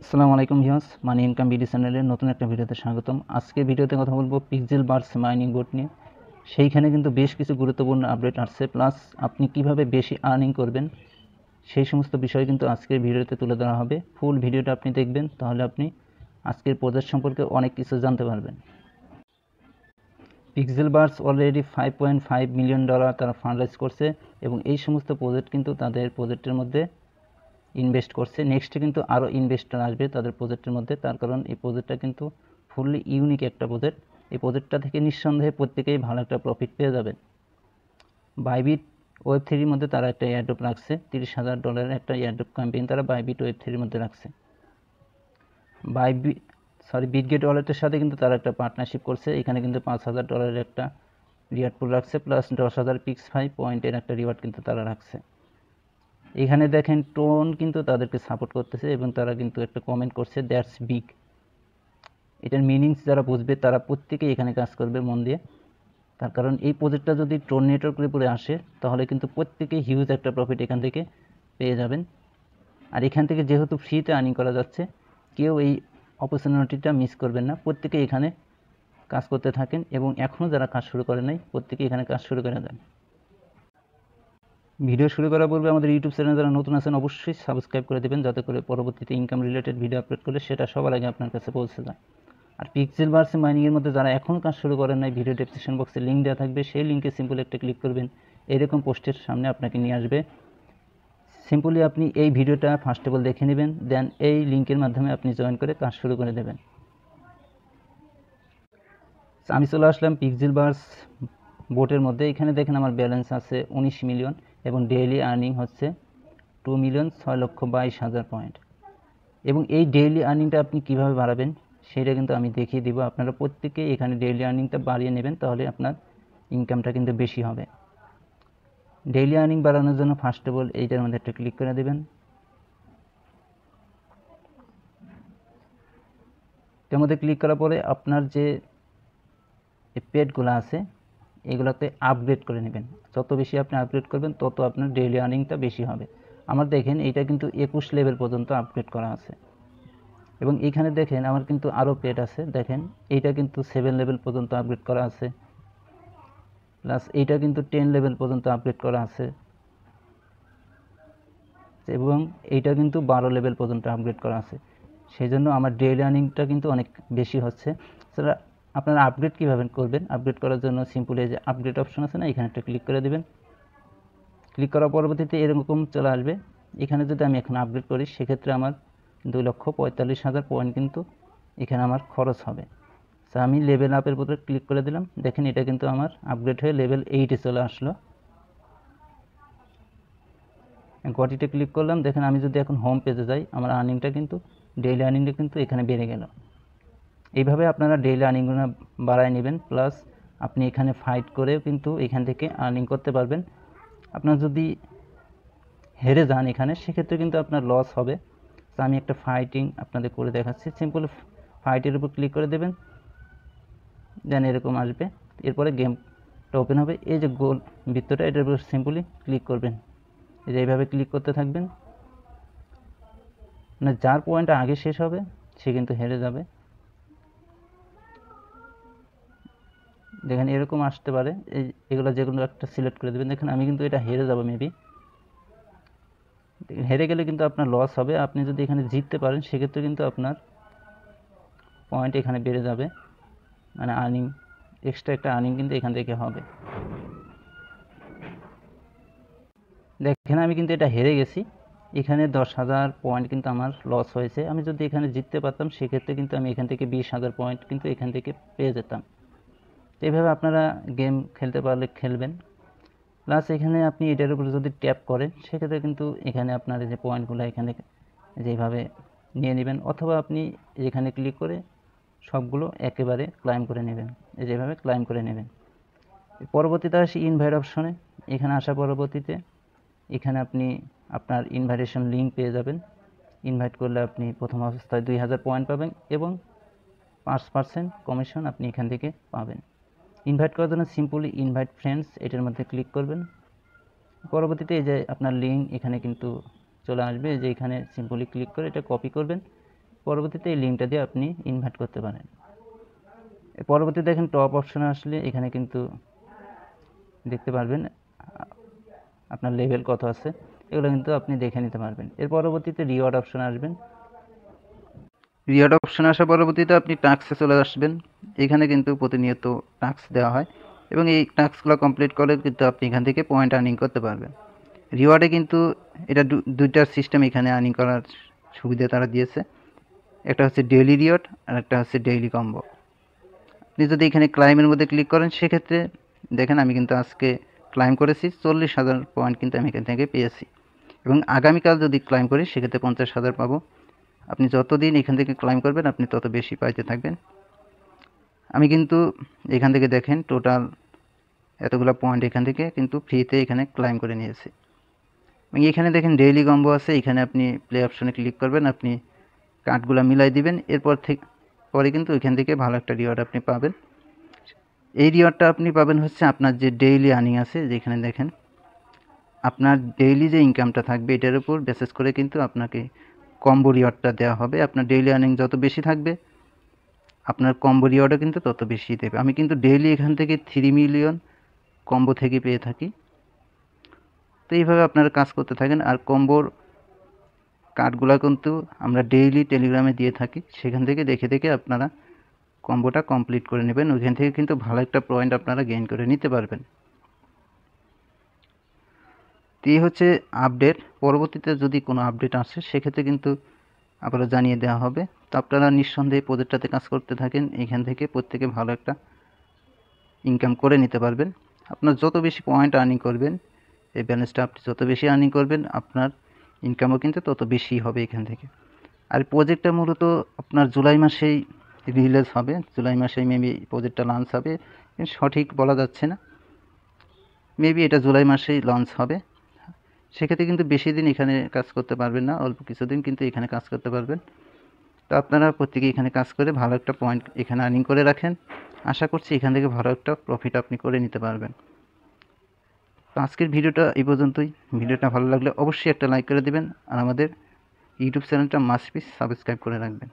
আসসালামু আলাইকুম ভিউয়ার্স, মানি income video চ্যানেলের নতুন একটা ভিডিওতে স্বাগতম। আজকে ভিডিওতে কথা বলবো পিক্সেল বার্স মাইনিং বোট নিয়ে। সেইখানে কিন্তু বেশ কিছু গুরুত্বপূর্ণ আপডেট আসছে, প্লাস আপনি কিভাবে বেশি আর্নিং করবেন সেই সমস্ত বিষয় কিন্তু আজকের ভিডিওতে তুলে ধরা হবে। ফুল ভিডিওটা আপনি দেখবেন, তাহলে আপনি আজকের প্রজেক্ট সম্পর্কে অনেক কিছু জানতে পারবেন। পিক্সেল বার্স অলরেডি $5.5 মিলিয়ন তারা ফান্ড রাইজ করছে, এবং এই সমস্ত প্রজেক্ট কিন্তু তাদের প্রজেক্টের মধ্যে ইনভেস্ট করছে। নেক্সটে কিন্তু আরও ইনভেস্টর আসবে তাদের প্রজেক্টের মধ্যে, তার কারণ এই প্রজেক্টটা কিন্তু ফুললি ইউনিক একটা প্রজেক্ট। এই প্রজেক্টটা থেকে নিঃসন্দেহে প্রত্যেকেই ভালো একটা প্রফিট পেয়ে যাবেন। বাইবিট ওয়েব3-র মধ্যে তারা একটা এয়ারড্রপ রাখছে, $30,000 একটা এয়ারড্রপ ক্যাম্পেইন তারা বাইবিট ওয়েব3-র মধ্যে রাখছে। বিটগেট ওয়ালেটের সাথে কিন্তু তারা একটা পার্টনারশিপ করছে, এখানে কিন্তু $5,000 একটা রিওয়ার্ড পুল রাখছে, প্লাস 10,000 পিক্স5 পয়েন্টের একটা রিওয়ার্ড কিন্তু তারা রাখছে। এখানে দেখেন টোন কিন্তু তাদেরকে সাপোর্ট করতেছে, এবং তারা কিন্তু একটা কমেন্ট করছে দ্যাটস বিগ। এটার মিনিংস যারা বুঝবে তারা প্রত্যেকেই এখানে কাজ করবে মন দিয়ে, তার কারণ এই প্রজেক্টটা যদি টোন নেটওয়ার্কের উপরে আসে তাহলে কিন্তু প্রত্যেকেই হিউজ একটা প্রফিট এখান থেকে পেয়ে যাবেন। আর এখান থেকে যেহেতু ফ্রিতে আর্নিং করা যাচ্ছে, কেউ এই অপরচুনিটিটা মিস করবেন না, প্রত্যেকেই এখানে কাজ করতে থাকেন, এবং এখনও যারা কাজ শুরু করে নাই প্রত্যেকেই এখানে কাজ শুরু করে দেন। ভিডিও শুরু করার পূর্বে আমাদের ইউটিউব চ্যানেল যারা নতুন আছেন অবশ্যই সাবস্ক্রাইব করে দেবেন, যাতে করে পরবর্তীতে ইনকাম রিলেটেড ভিডিও আপলোড করলে সেটা সবার আগে আপনার কাছে পৌঁছে যায়। আর পিক্সেল বার্স মাইনিংয়ের মধ্যে যারা এখন কাজ শুরু করেন নাই, ভিডিও ডেসক্রিপশন বক্সে লিঙ্ক দেওয়া থাকবে, সেই লিঙ্কে সিম্পল একটা ক্লিক করবেন, এরকম পোস্টের সামনে আপনাকে নিয়ে আসবে। সিম্পলি আপনি এই ভিডিওটা ফার্স্ট অফ অল দেখে নেবেন, দেন এই লিঙ্কের মাধ্যমে আপনি জয়েন করে কাজ শুরু করে দেবেন। আমি চলে আসলাম পিক্সেল বার্স বোটের মধ্যে। এখানে দেখেন আমার ব্যালেন্স আছে 19 মিলিয়ন, এবং ডেইলি আর্নিং হচ্ছে 2,06,22,000 পয়েন্ট। এবং এই ডেইলি আর্নিংটা আপনি কিভাবে বাড়াবেন সেটা কিন্তু আমি দেখিয়ে দিব। আপনারা প্রত্যেকেই এখানে ডেইলি আর্নিংটা বাড়িয়ে নেবেন, তাহলে আপনার ইনকামটা কিন্তু বেশি হবে। ডেইলি আর্নিং বাড়ানোর জন্য ফার্স্ট অফ অল এইটার মধ্যে একটা ক্লিক করে দেবেন। এটার মধ্যে ক্লিক করার পরে আপনার যে পেডগুলো আছে এগুলোতে আপগ্রেড করে নেবেন। যত বেশি আপনি আপগ্রেড করবেন তত আপনার ডেইলি আর্নিংটা বেশি হবে। আমার দেখেন এইটা কিন্তু 21 লেভেল পর্যন্ত আপগ্রেড করা আছে, এবং এইখানে দেখেন আমার কিন্তু আরও পেড আছে। দেখেন এইটা কিন্তু 7 লেভেল পর্যন্ত আপগ্রেড করা আছে, প্লাস এইটা কিন্তু 10 লেভেল পর্যন্ত আপগ্রেড করা আছে, এবং এইটা কিন্তু 12 লেভেল পর্যন্ত আপগ্রেড করা আছে। সেই জন্য আমার ডেইলি আর্নিংটা কিন্তু অনেক বেশি হচ্ছে। সেটা আপনারা আপগ্রেড কীভাবে করবেন? আপগ্রেড করার জন্য সিম্পলি এই যে আপগ্রেড অপশন আছে না, এখানে একটা ক্লিক করে দেবেন। ক্লিক করার পরবর্তীতে এরকম চলে আসবে। এখানে যদি আমি এখন আপগ্রেড করি সেক্ষেত্রে আমার 2,45,000 পয়েন্ট কিন্তু এখানে আমার খরচ হবে। তো আমি লেভেল আপের উপরে ক্লিক করে দিলাম। দেখেন এটা কিন্তু আমার আপগ্রেড হয়ে লেভেল 8-এ চলে আসলো। গটিতে ক্লিক করলাম। দেখেন আমি যদি এখন হোম পেজে যাই, আমার আর্নিংটা কিন্তু ডেইলি আর্নিংটা কিন্তু এখানে বেড়ে গেল। এইভাবে আপনারা ডেইলি আর্নিংগুলো বাড়ায় নেবেন, প্লাস আপনি এখানে ফাইট করেও কিন্তু এখান থেকে আর্নিং করতে পারবেন। আপনার যদি হেরে যান এখানে, সেক্ষেত্রে কিন্তু আপনার লস হবে। তো আমি একটা ফাইটিং আপনাদের করে দেখাচ্ছি। সিম্পল ফাইটের উপর ক্লিক করে দেবেন, দেন এরকম আসবে। এরপরে গেমটা ওপেন হবে। এই যে গোল বৃত্তটা, এটার উপর সিম্পলি ক্লিক করবেন। এই যে এইভাবে ক্লিক করতে থাকবেন। মানে যার পয়েন্টটা আগে শেষ হবে সে কিন্তু হেরে যাবে। দেখেন এরকম আসতে পারে, এগুলো যেগুলো একটা সিলেক্ট করে দেবেন। দেখেন আমি কিন্তু এটা হেরে যাব মেবি। হেরে গেলে কিন্তু আপনার লস হবে। আপনি যদি এখানে জিততে পারেন সেক্ষেত্রে কিন্তু আপনার পয়েন্ট এখানে বেড়ে যাবে, মানে আর্নিং, এক্সট্রা একটা আর্নিং কিন্তু এখান থেকে হবে। দেখেন আমি কিন্তু এটা হেরে গেছি, এখানে 10,000 পয়েন্ট কিন্তু আমার লস হয়েছে। আমি যদি এখানে জিততে পারতাম সেক্ষেত্রে কিন্তু আমি এখান থেকে 20,000 পয়েন্ট কিন্তু এখান থেকে পেয়ে যেতাম। এইভাবে আপনারা গেম খেলতে পারলে খেলবেন। প্লাস এখানে আপনি এটার উপরে যদি ট্যাপ করেন সেক্ষেত্রে কিন্তু এখানে আপনার যে পয়েন্টগুলো এখানে যেভাবে নিয়ে নেবেন, অথবা আপনি এখানে ক্লিক করে সবগুলো একেবারে ক্লাইম করে নেবেন, যেভাবে ক্লাইম করে নেবেন। পরবর্তীতে আসি ইনভাইট অপশনে। এখানে আসা পরবর্তীতে এখানে আপনি আপনার ইনভাইটেশন লিঙ্ক পেয়ে যাবেন। ইনভাইট করলে আপনি প্রথম অবস্থায় 2,000 পয়েন্ট পাবেন, এবং 5% কমিশন আপনি এখান থেকে পাবেন। ইনভাইট করার জন্য সিম্পলি ইনভাইট ফ্রেন্ডস এটার মধ্যে ক্লিক করবেন। পরবর্তীতে এই যে আপনার লিঙ্ক এখানে কিন্তু চলে আসবে, যে এখানে সিম্পলি ক্লিক করে এটা কপি করবেন, পরবর্তীতে এই লিঙ্কটা দিয়ে আপনি ইনভাইট করতে পারেন। পরবর্তীতে দেখেন টপ অপশনে আসলে এখানে কিন্তু দেখতে পারবেন আপনার লেভেল কত আছে, এগুলো কিন্তু আপনি দেখে নিতে পারবেন। এর পরবর্তীতে রিওয়ার্ড অপশনে আসবেন। রিওয়ার্ড অপশনে আসার পরবর্তীতে আপনি টাস্কে চলে আসবেন। এখানে কিন্তু প্রতিনিয়ত টাস্ক দেওয়া হয় এবং এই টাস্কগুলো কমপ্লিট করে কিন্তু আপনি এখান থেকে পয়েন্ট আর্নিং করতে পারবেন। রিওয়ার্ডে কিন্তু এটা দুইটার সিস্টেম এখানে আর্নিং করার সুবিধা তারা দিয়েছে। একটা হচ্ছে ডেইলি রিওয়ার্ড আর একটা হচ্ছে ডেইলি কম্বো। আপনি যদি এখানে ক্লাইমের মধ্যে ক্লিক করেন সেক্ষেত্রে দেখেন আমি কিন্তু আজকে ক্লাইম করেছি 40,000 পয়েন্ট কিন্তু আমি এখান থেকে পেয়েছি এবং আগামীকাল যদি ক্লাইম করি সেক্ষেত্রে 50,000 পাবো। আপনি যতদিন এখান থেকে ক্লাইম করবেন আপনি তত বেশি পাইতে থাকবেন। আমি কিন্তু এখান থেকে দেখেন টোটাল এতগুলো পয়েন্ট এখান থেকে কিন্তু ফ্রিতে এখানে ক্লাইম করে নিয়েছি। এবং এখানে দেখেন ডেইলি কম্বো আছে, এখানে আপনি প্লে অপশনে ক্লিক করবেন, আপনি কার্ডগুলো মিলাই দিবেন, এরপর থেকে পরে কিন্তু এখান থেকে ভালো একটা রিওয়ার্ড আপনি পাবেন। এই রিওয়ার্ডটা আপনি পাবেন হচ্ছে আপনার যে ডেইলি আর্নিং আছে, যেখানে দেখেন আপনার ডেইলি যে ইনকামটা থাকবে এটার উপর বেসিস করে কিন্তু আপনাকে কম্বো রিওয়ার্ডটা দেওয়া হবে। আপনার ডেইলি আর্নিং যত বেশি থাকবে আপনার কম্বো রিওয়ার্ডও কিন্তু তত বেশি দেবে। আমি কিন্তু ডেইলি এখান থেকে 3 মিলিয়ন কম্বো থেকে পেয়ে থাকি। তো এইভাবে আপনারা কাজ করতে থাকেন। আর কম্বোর কার্ডগুলো কিন্তু আমরা ডেইলি টেলিগ্রামে দিয়ে থাকি, সেখান থেকে দেখে দেখে আপনারা কম্বোটা কমপ্লিট করে নেবেন। ওইখান থেকে কিন্তু ভালো একটা পয়েন্ট আপনারা গেইন করে নিতে পারবেন। তো এই হচ্ছে আপডেট। পরবর্তীতে যদি কোনো আপডেট আসে সেক্ষেত্রে কিন্তু আবারও জানিয়ে দেওয়া হবে। তো আপনারা নিঃসন্দেহে প্রজেক্টটাতে কাজ করতে থাকেন, এখান থেকে প্রত্যেকে ভালো একটা ইনকাম করে নিতে পারবেন। আপনার যত বেশি পয়েন্ট আর্নিং করবেন, এই ব্যালেন্সটা আপনি যত বেশি আর্নিং করবেন আপনার ইনকামও কিন্তু তত বেশি হবে এখান থেকে। আর প্রজেক্টটা মূলত আপনার জুলাই মাসেই রিলিজ হবে, জুলাই মাসেই মেবি প্রজেক্টটা লঞ্চ হবে, সঠিক বলা যাচ্ছে না, মেবি এটা জুলাই মাসেই লঞ্চ হবে। সেক্ষেত্রে কিন্তু বেশি দিন এখানে কাজ করতে পারবেন না, অল্প কিছুদিন কিন্তু এখানে কাজ করতে পারবেন। তো আপনারা প্রত্যেকে এখানে কাজ করে ভালো একটা পয়েন্ট এখানে আর্নিং করে রাখেন। আশা করছি এখান থেকে ভালো একটা প্রফিট আপনি করে নিতে পারবেন। তো আজকের ভিডিওটা এই পর্যন্তই। ভিডিওটা ভালো লাগলে অবশ্যই একটা লাইক করে দেবেন আর আমাদের ইউটিউব চ্যানেলটা মাস্ট বি সাবস্ক্রাইব করে রাখবেন।